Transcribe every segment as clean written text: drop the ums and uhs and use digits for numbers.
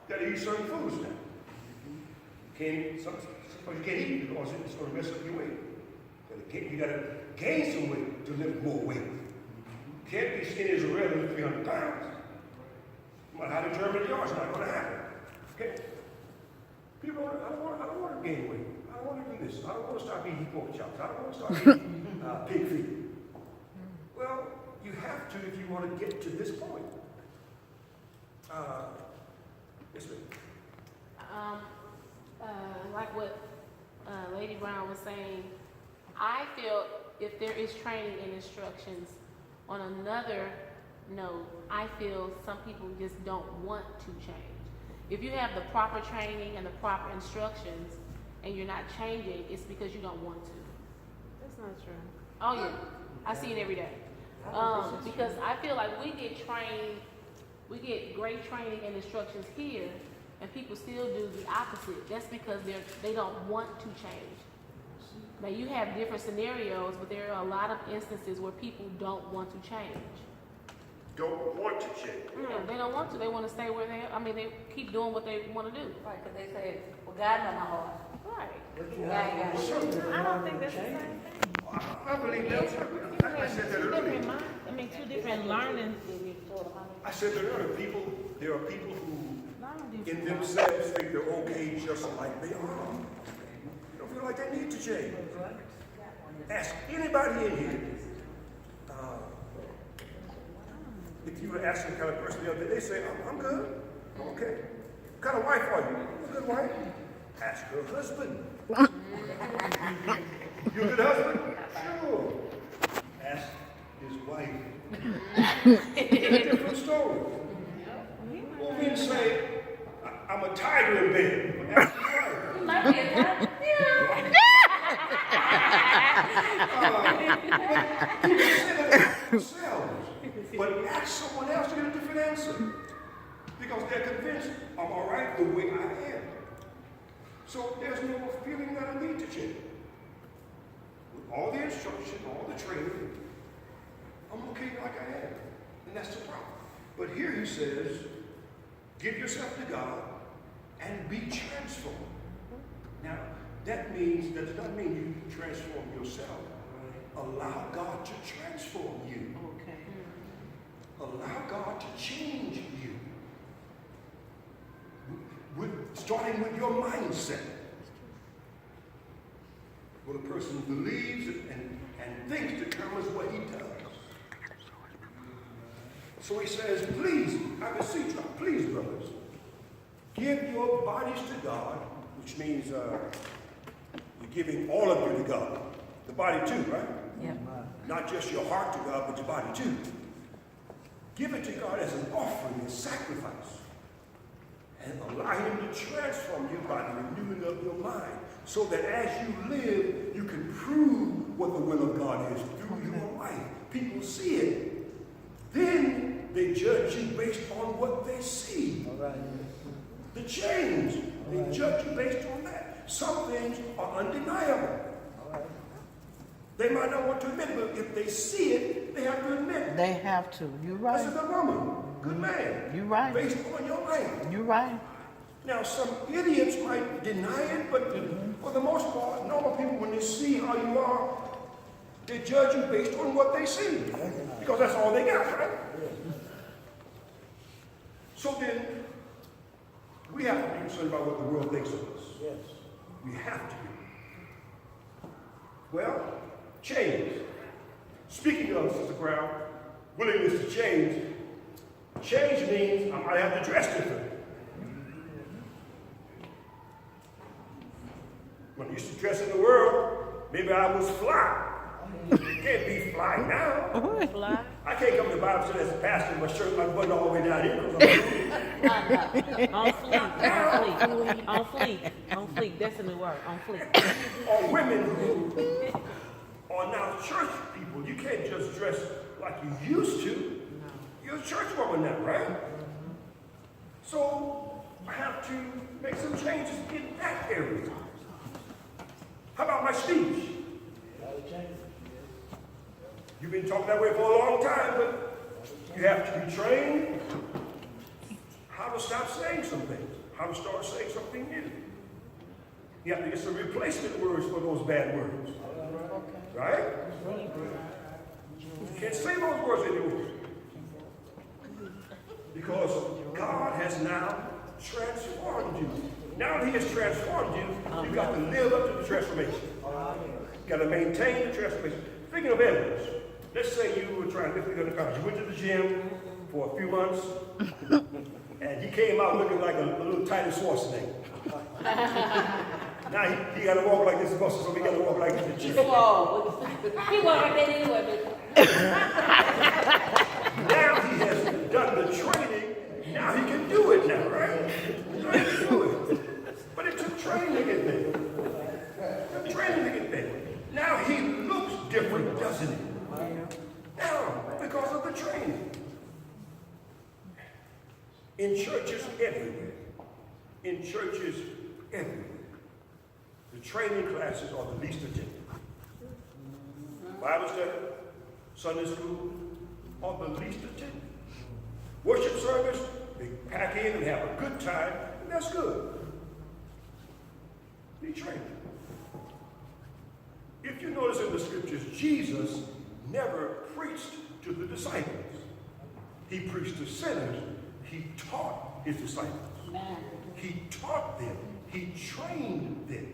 got to eat certain foods now. Sometimes you can't eat because it's going to mess up your weight. You got to gain some weight to lift more weight. You can't be skinny as a rail and lift 300 pounds. You might have to German yards, not going to happen. Okay? People, I don't want to gain weight. I don't want to do this. I don't want to start eating pork chops. I don't want to start eating pig feet. Well, you have to if you want to get to this point. Yes, ma'am. Like what Lady Brown was saying, I feel if there is training and instructions on another note, I feel some people just don't want to change. If you have the proper training and the proper instructions and you're not changing, it's because you don't want to. That's not true. Oh yeah, I see it every day. Because I feel like we get trained, we get great training and instructions here, and people still do the opposite. That's because they don't want to change. Now you have different scenarios, but there are a lot of instances where people don't want to change. Don't want to change. Yeah, they don't want to. They want to stay where they are. I mean, they keep doing what they want to do. Right, because they say, well, God know my heart. Right. I don't think that's the same thing. I believe that. I said that earlier. Two different learning. I said that earlier. There are people who, in themselves, think they're okay just like they are. They don't feel like they need to change. Ask anybody in here. If you were asking the kind of person the other day, they say, I'm good. I'm okay. What kind of wife are you? I'm a good wife. Ask her husband. You a good husband? Sure. Ask his wife. Different story. Well, men say, I'm a tiger in bed. Ask his wife. You might be a God. People say that themselves. But ask someone else to get a different answer. Because they're convinced I'm all right the way I am. So there's no feeling that I need to change. With all the instruction, all the training, I'm okay like I am. And that's the problem. But here he says, give yourself to God and be transformed. Now, that does not mean you transform yourself. Allow God to transform you. Okay. Allow God to change you. Starting with your mindset. What a person believes and thinks determines what he does. So he says, please, I beseech you, please, brothers, give your bodies to God, which means you're giving all of you to God. The body too, right? Yeah. Not just your heart to God, but your body too. Give it to God as an offering, a sacrifice. And allow him to transform you by the renewing of your mind. So that as you live, you can prove what the will of God is through your life. People see it. Then they judge you based on what they see. All right. The change. They judge you based on that. Some things are undeniable. All right. They might not want to admit it, but if they see it, they have to admit it. They have to. You're This right. is a woman, good man. You're right. Based on your life. You're right. Now, some idiots might deny it, but for the most part, normal people, when they see how you are, they judge you based on what they see. Because that's all they got, right? So then, we have to be concerned about what the world thinks of us. Yes. We have to be. Well, change. Speaking of, Sister Brown, willingness to change, change means I might have to dress different. When I used to dress in the world, maybe I was fly. Can't be fly now. Fly. I can't come to the Bible study as a pastor with my shirt, my button all the way down here. Because On fleek. On fleek. On fleek. That's the new word. On fleek. or women who are now church people, you can't just dress like you used to. You're a church woman now, right? So I have to make some changes in that area. How about my speech? You've been talking that way for a long time, but you have to be trained how to stop saying some things, how to start saying something new. You have to get some replacement words for those bad words. Right? You can't say those words anymore. Because God has now transformed you. Now that He has transformed you, you've got to live up to the transformation. You've got to maintain the transformation. Speaking of evidence, let's say you were trying to lift 300 pounds. You went to the gym for a few months, and you came out looking like a little tiny Schwarzenegger. Now he got to walk like this muscle, so we got to walk like this in the gym. Whoa. He walked like that anyway, Now he has done the training. Now he can do it now, right? Now he can do it. But it took training to get there. It took training to get there. Now he looks different, doesn't he? Now, because of the training. In churches everywhere. In churches everywhere. The training classes are the least attended. Bible study, Sunday school, are the least attended. Worship service, they pack in and have a good time, and that's good. Be trained. If you notice in the scriptures, Jesus never preached to the disciples. He preached to sinners. He taught his disciples. Amen. He taught them. He trained them.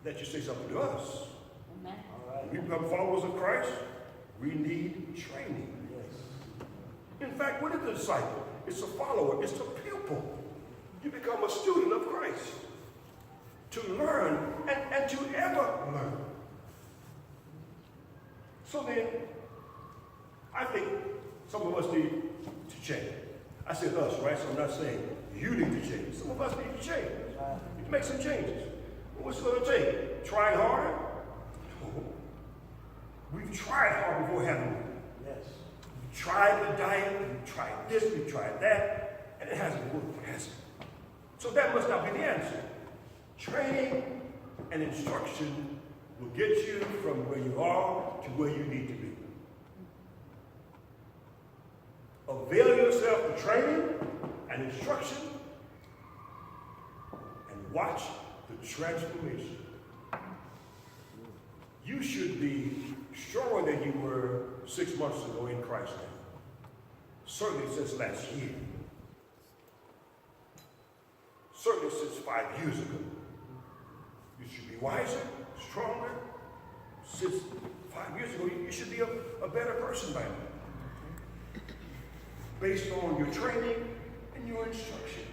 That should say something to us. Amen. When we become followers of Christ, we need training. In fact, what is a disciple? It's a follower. It's a pupil. You become a student of Christ to learn and to ever learn. So then, I think some of us need to change. I said us, right? So I'm not saying you need to change. Some of us need to change. We need to make some changes. What's it going to take? Trying harder? No. We've tried hard before, haven't we? Yes. We've tried the diet, we've tried this, we've tried that, and it hasn't worked, has it? So that must not be the answer. Training and instruction will get you from where you are to where you need to be. Avail yourself of training and instruction and watch the transformation. You should be stronger than you were 6 months ago in Christ now. Certainly since last year. Certainly since 5 years ago. You should be wiser, stronger. Since 5 years ago, you should be a better person by now. Based on your training and your instruction.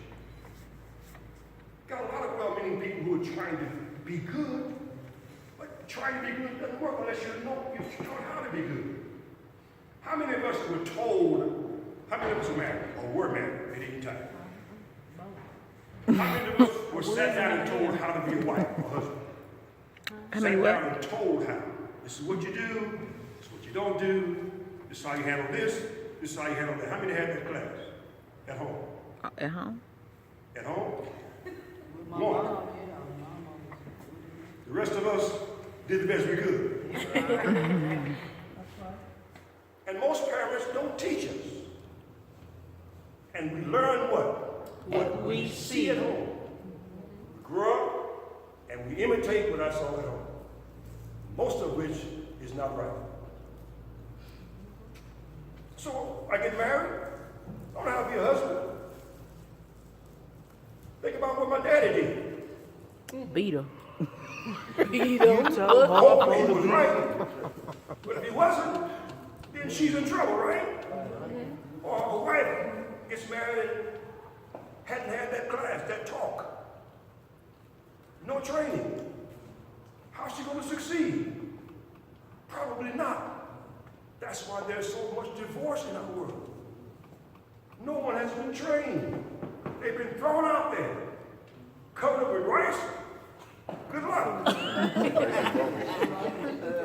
Got a lot of well-meaning people who are trying to be good, but trying to be good doesn't work unless you're taught how to be good. How many of us were told, how many of us are married or were married at any time? How many of us were sat down and told how to be a wife or husband? Sat down and told how. This is what you do, this is what you don't do, this is how you handle this, this is how you handle that. How many had that class? At home? At home? At home? One. The rest of us did the best we could. And most parents don't teach us. And we learn what we see at home. We grow up and we imitate what I saw at home. Most of which is not right. So I get married. I don't know how to be a husband. Think about what my daddy did. Beat her. Hopefully he was right. But if he wasn't, then she's in trouble, right? Or a wife gets married and hadn't had that class, that talk. No training. How's she going to succeed? Probably not. That's why there's so much divorce in our world. No one has been trained. They've been thrown out there, covered up with rice. Good luck.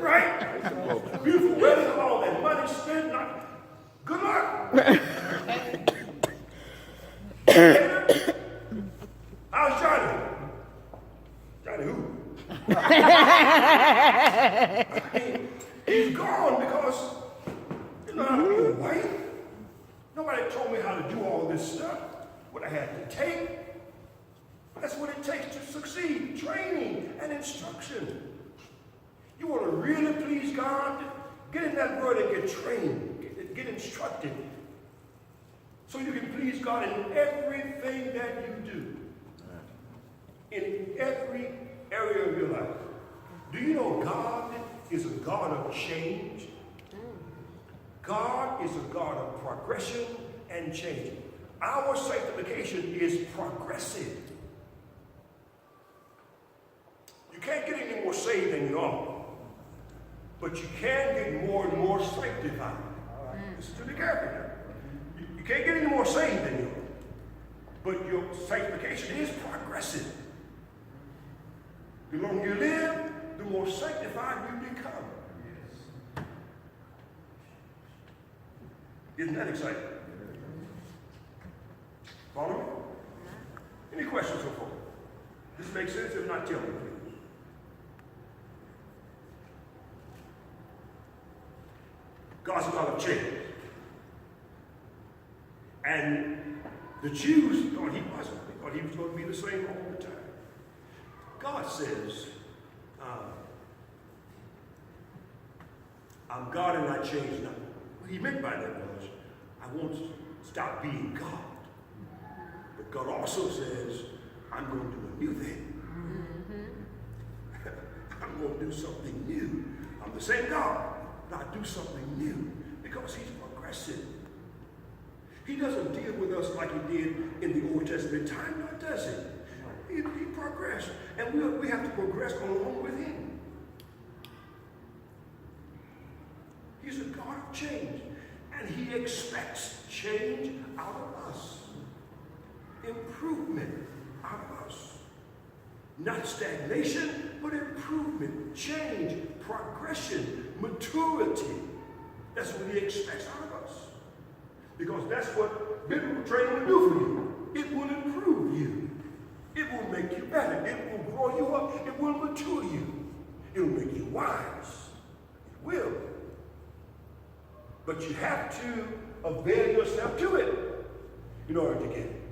Right? Beautiful wedding, all that money spent. Good luck. How's Johnny? Johnny who? I mean, he's gone because learn how to be a wife. Nobody told me how to do all this stuff, what I had to take. That's what it takes to succeed, training and instruction. You want to really please God? Get in that word and get trained, get instructed, so you can please God in everything that you do, in every area of your life. Do you know God is a God of change? God is a God of progression and change. Our sanctification is progressive. You can't get any more saved than you are. But you can get more and more sanctified. Listen to me carefully now. You can't get any more saved than you are. But your sanctification is progressive. The longer you live, the more sanctified you become. Isn't that exciting? Follow me? Any questions so far? This makes sense? If not, tell me, please. God's a God of change. And the Jews thought he wasn't. They thought he was going to be the same all the time. God says, I'm God and I change nothing. What he meant by that was, I won't stop being God. But God also says, I'm going to do a new thing. I'm going to do something new. I'm the same God. But I do something new because he's progressive. He doesn't deal with us like he did in the Old Testament time, nor does he? He progressed. And we have to progress along with him. He's a God of change. And he expects change out of us. Improvement out of us. Not stagnation, but improvement, change, progression, maturity. That's what he expects out of us. Because that's what biblical training will do for you. It will improve you. It will make you better. It will grow you up. It will mature you. It will make you wise. It will. But you have to avail yourself to it in order to get it.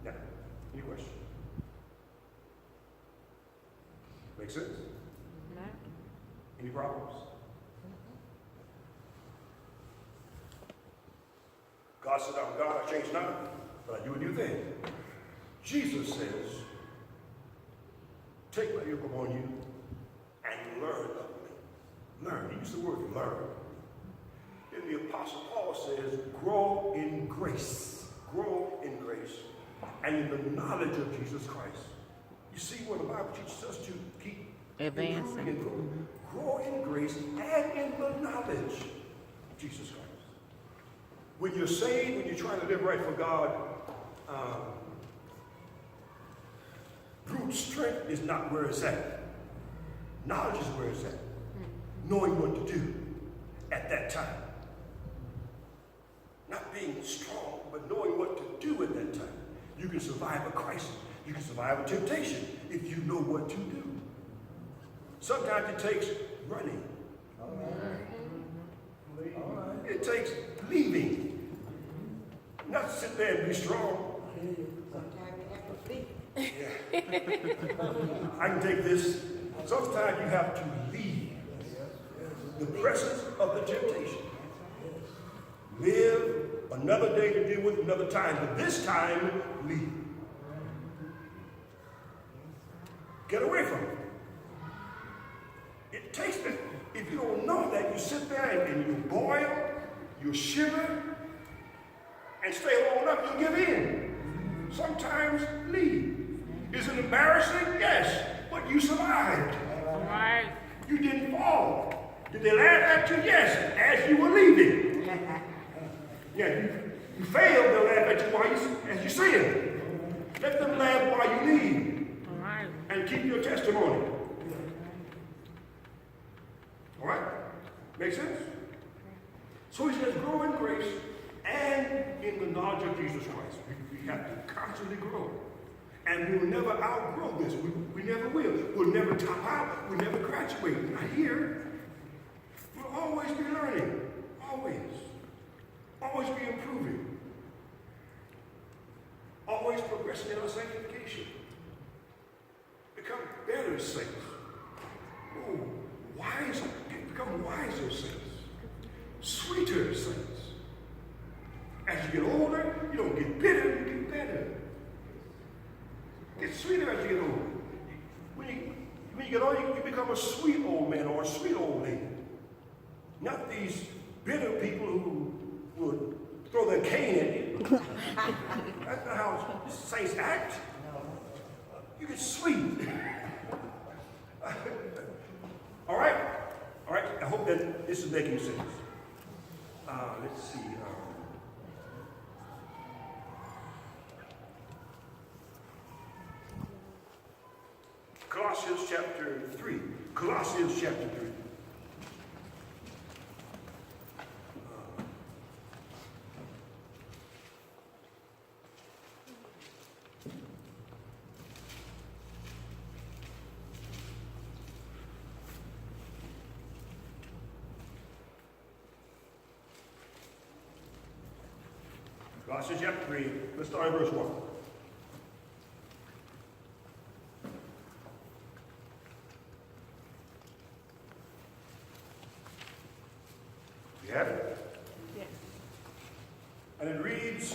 Now, any questions? Make sense? No. Any problems? God said, I'm God, I change not, but I do a new thing. Jesus says, take my yoke upon you and learn of me. Learn. He used the word learn. Then the Apostle Paul says, grow in grace. Grow in grace. And in the knowledge of Jesus Christ. You see what the Bible teaches us to keep Advancing. improving and growing. Grow in grace and in the knowledge of Jesus Christ. When you're saved, when you're trying to live right for God, brute strength is not where it's at. Knowledge is where it's at. Knowing what to do at that time. Not being strong, but knowing what to do at that time. You can survive a crisis. You can survive a temptation if you know what to do. Sometimes it takes running. It takes leaving. Not sit there and be strong. Yeah. I can take this. Sometimes you have to leave the presence of the temptation. Live another day to deal with another time, but this time, leave. Get away from it. It takes it. If you don't know that, you sit there and you boil, you shiver, and stay long enough, you'll give in. Sometimes leave. Is it embarrassing? Yes, but you survived. Right. You didn't fall. Did they laugh at you? Yes, as you were leaving. Yeah, you failed, they'll laugh at you as you sin. Let them laugh while you leave. All right. And keep your testimony. All right? Make sense? So he says, grow in grace and in the knowledge of Jesus Christ. We have to constantly grow. And we'll never outgrow this. We never will. We'll never top out. We'll never graduate. Not here. We'll always be learning. be improving, always progressing in our sanctification. Become better saints. Oh, wiser, become wiser saints, sweeter saints. As you get older, you don't get bitter, you get better. Get sweeter as you get older. When you get older, you become a sweet old man or a sweet old lady. Not these bitter people who would throw their cane at you. That's not how saints act. You get sweet. All right? All right, I hope that this is making sense. Let's see. Colossians chapter 3. Colossians chapter 3. Colossians chapter 3, let's start in verse 1. You have it? Yes. And it reads,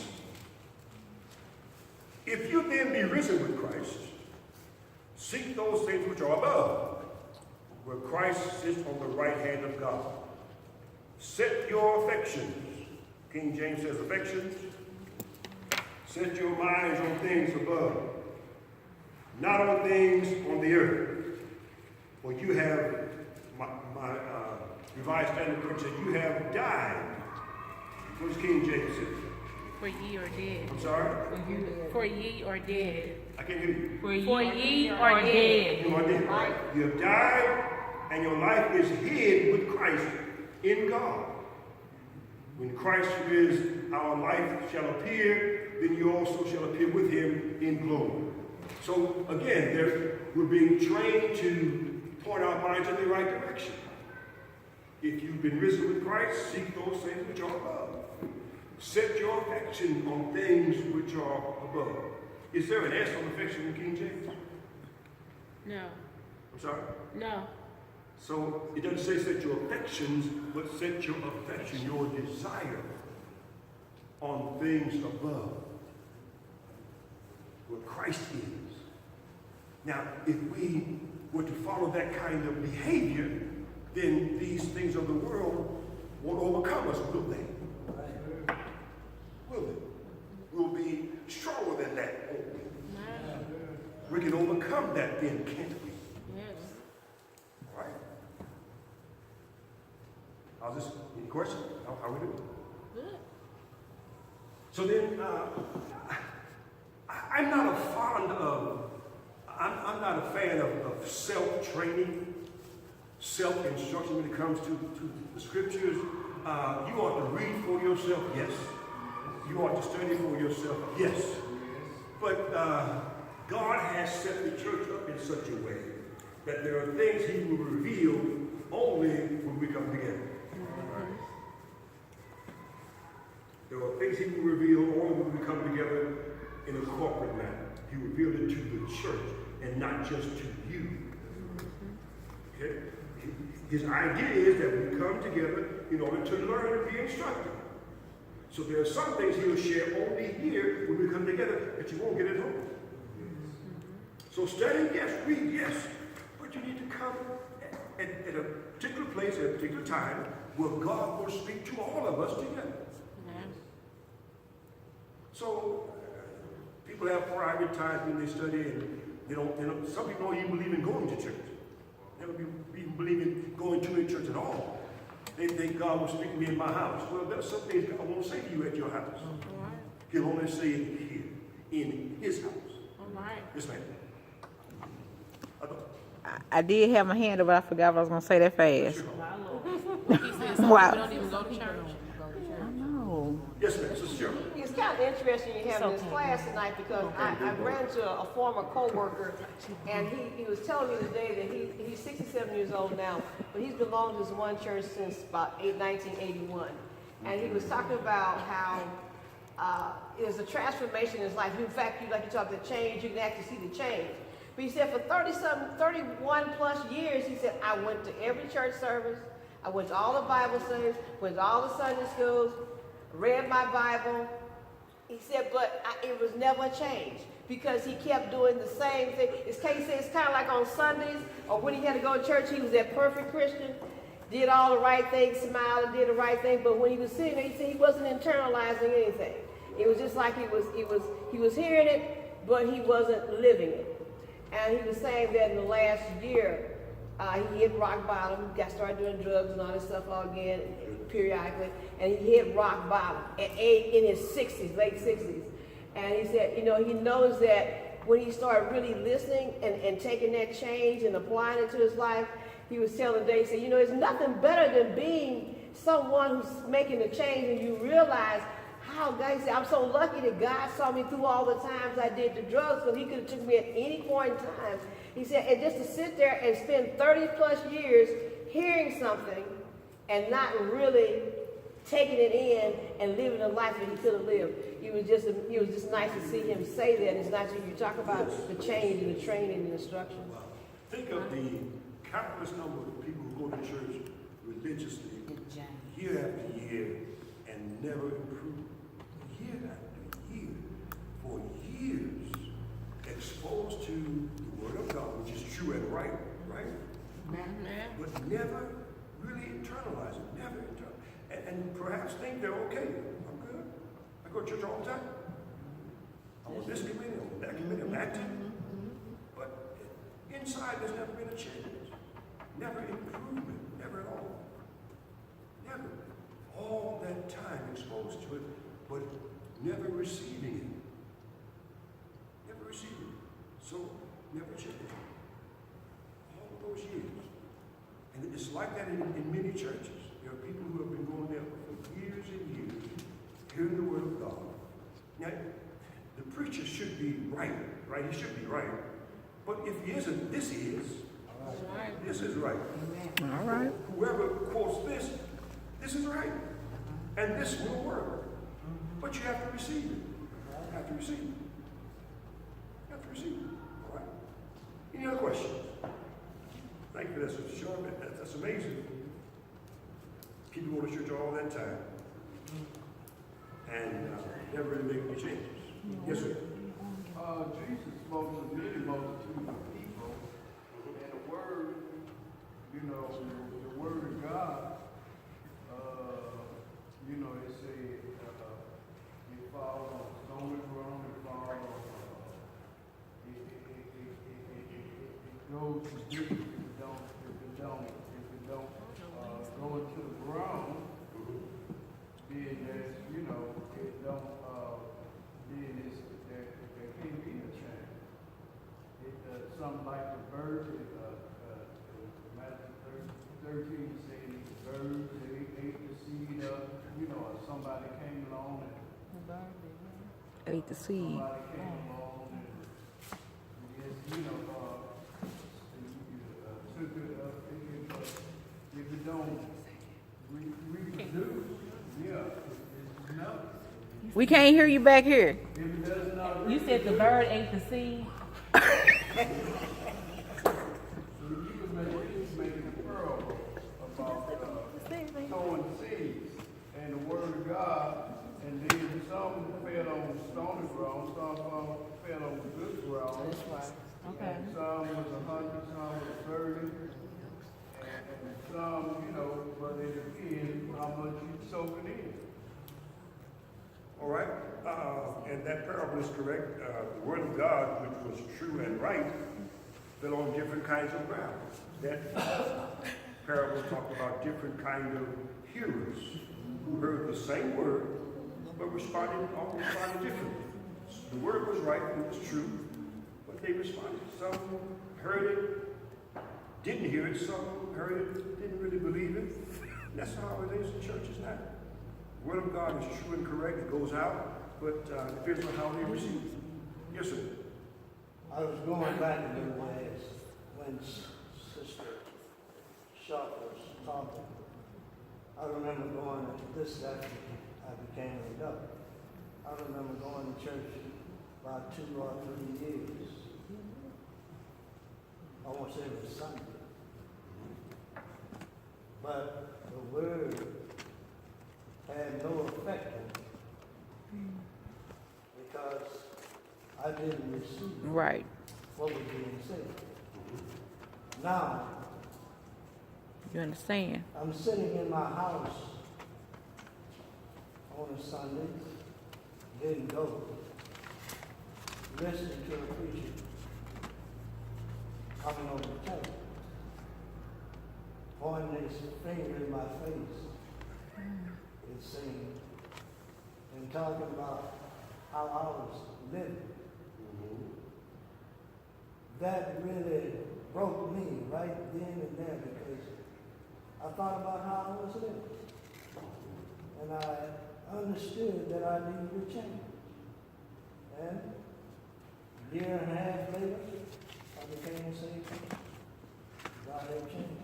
if you then be risen with Christ, seek those things which are above, where Christ sits on the right hand of God. Set your affections, King James says affections, set your minds on things above, not on things on the earth. For you have, my Revised Standard Version says, you have died. What does King James say? For ye are dead. I'm sorry? For ye are dead. I can't hear you. For ye are dead. You are dead. Right? You have died, and your life is hid with Christ in God. When Christ, who is our life, shall appear, then you also shall appear with him in glory. So again, we're being trained to point our minds in the right direction. If you've been risen with Christ, seek those things which are above. Set your affection on things which are above. Is there an S on affection in King James? No. I'm sorry? No. So it doesn't say set your affections, but set your affection, your desire, on things above, where Christ is. Now, if we were to follow that kind of behavior, then these things of the world won't overcome us, will they? Will they? We'll be stronger than that, won't we? No. We can overcome that then, can't we? Yes. All right? How's this? Any questions? How are we doing? Good. So then, I'm not a fan of self-training, self-instruction when it comes to the scriptures. You ought to read for yourself, yes. You ought to study for yourself, yes. But God has set the church up in such a way that there are things he will reveal only when we come together. There are things he will reveal only when we come together in a corporate manner. He revealed it to the church and not just to you. Okay? His idea is that we come together in order to learn and be instructed. So there are some things he'll share only here when we come together that you won't get at home. So study, yes, read, yes, but you need to come at a particular place at a particular time where God will speak to all of us together. So people have private times when they study, and they don't. Some people don't even believe in going to church. They don't even believe in going to a church at all. They think God will speak to me in my house. Well, there's some things God won't say to you at your house. He'll only say it here, in his house. All right. Yes, ma'am. I did have my hand up, but I forgot what I was going to say that fast. He said some Wow. people don't even go to church. I know. Yes, ma'am. Sister Cheryl. It's kind of interesting you having this class tonight because I ran to a former co-worker and he was telling me today that he's 67 years old now, but he's belonged to this one church since about 1981. and he was talking about how there's a transformation in his life. In fact, like you talked about the change, you can actually see the change. But he said for 31 plus years, he said, I went to every church service, I went to all the Bible studies, went to all the Sunday schools, read my Bible. He said, but it was never a change because he kept doing the same thing. It's kind of like on Sundays or when he had to go to church, he was that perfect Christian, did all the right things, smiled and did the right thing. But when he was sitting there, he said he wasn't internalizing anything. It was just like he was hearing it, but he wasn't living it. And he was saying that in the last year, he hit rock bottom, started doing drugs and all this stuff all again, periodically, and he hit rock bottom in his 60s, late 60s. And he said, you know, he knows that when he started really listening and taking that change and applying it to his life, he was telling Dave, he said, you know, there's nothing better than being someone who's making a change and you realize how God, he said, I'm so lucky that God saw me through all the times I did the drugs, because he could have took me at any point in time. He said, and just to sit there and spend 30 plus years hearing something and not really taking it in and living the life that he could have lived. It was just nice to see him say that. It's nice when you talk about the change and the training and the instruction. Think of the countless number of people who go to church religiously year after year and never improve. Year after year, for years, exposed to the Word of God, which is true and right? But never really internalize it, never internalize. And perhaps think they're okay. I'm good. I go to church all the time. I'm on this committee, I'm on that committee, I'm active. But inside, there's never been a change. Never improvement, never at all. Never. All that time exposed to it, but never receiving it. Never receiving it. So, never changed. All of those years. And it's like that in many churches. There are people who have been going there for years and years, hearing the Word of God. Now, the preacher should be right? He should be right. But if he isn't, this is. This is right. All right. Whoever quotes this is right. And this will work. But you have to receive it. You have to receive it. You have to receive it. All right? Any other questions? Thank you for that, Sister Shawn. That's amazing. People go to church all that time and never really make any changes. Yes, sir. Jesus spoke to many multitudes of people, and the word, the word of God, it said it falls on stony ground, it falls on, it goes to deep, if it don't go into the ground, being that, it don't, being this, there can't be a change. Something like the bird, Matthew 13 said the birds, they ate the seed up, or somebody came along and Ate the seed. somebody came along and took it up. If it don't reproduce, it's nothing. We can't hear you back here. If it does not You said the bird ate the seed. you can make a pearl about sowing seeds and the word of God, and then some fell on stony ground, some fell on good ground. That's right. Okay. And some was 100, some was 30, and some, but it depends how much you soak it in. All right. And that parable is correct. The Word of God, which was true and right, fell on different kinds of ground. That parable talked about different kind of hearers who heard the same word, but responded differently. The word was right, it was true, but they responded. Some heard it, didn't hear it. Some heard it, didn't really believe it. And that's how it is in churches now. The Word of God is true and correct. It goes out, but it depends on how they receive it. Yes, sir. I was going back a little ways when Sister Sharp was talking. I remember going to this after I became an adult. I remember going to church about 2 or 3 years, almost every Sunday. But the word had no effect on me because I didn't receive Right. what was being said. Now, You understand? I'm sitting in my house on a Sunday, didn't go, listening to a preacher coming over the tape, pointing his finger in my face, it seemed, and talking about how I was living. That really broke me right then and there because I thought about how I was living. And I understood that I needed to change. And a year and a half later, I became a saved person. God had changed me.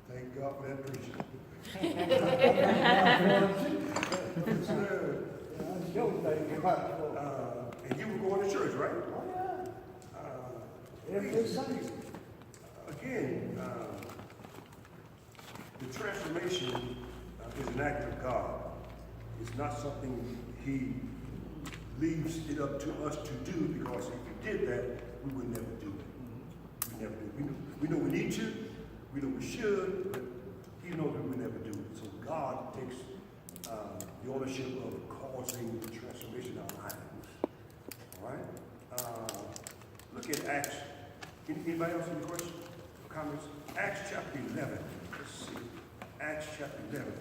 Thank God for that preacher. That's your thank God for. And you were going to church, right? Oh, yeah. Every Sunday. Again, the transformation is an act of God. It's not something He leaves it up to us to do, because if He did that, we would never do it. We never do it. We know we need to, we know we should, but He knows we would never do it. So God takes the ownership of causing the transformation in our lives. All right? Look at Acts. Anybody else have any questions or comments? Acts chapter 11. Let's see. Acts chapter 11.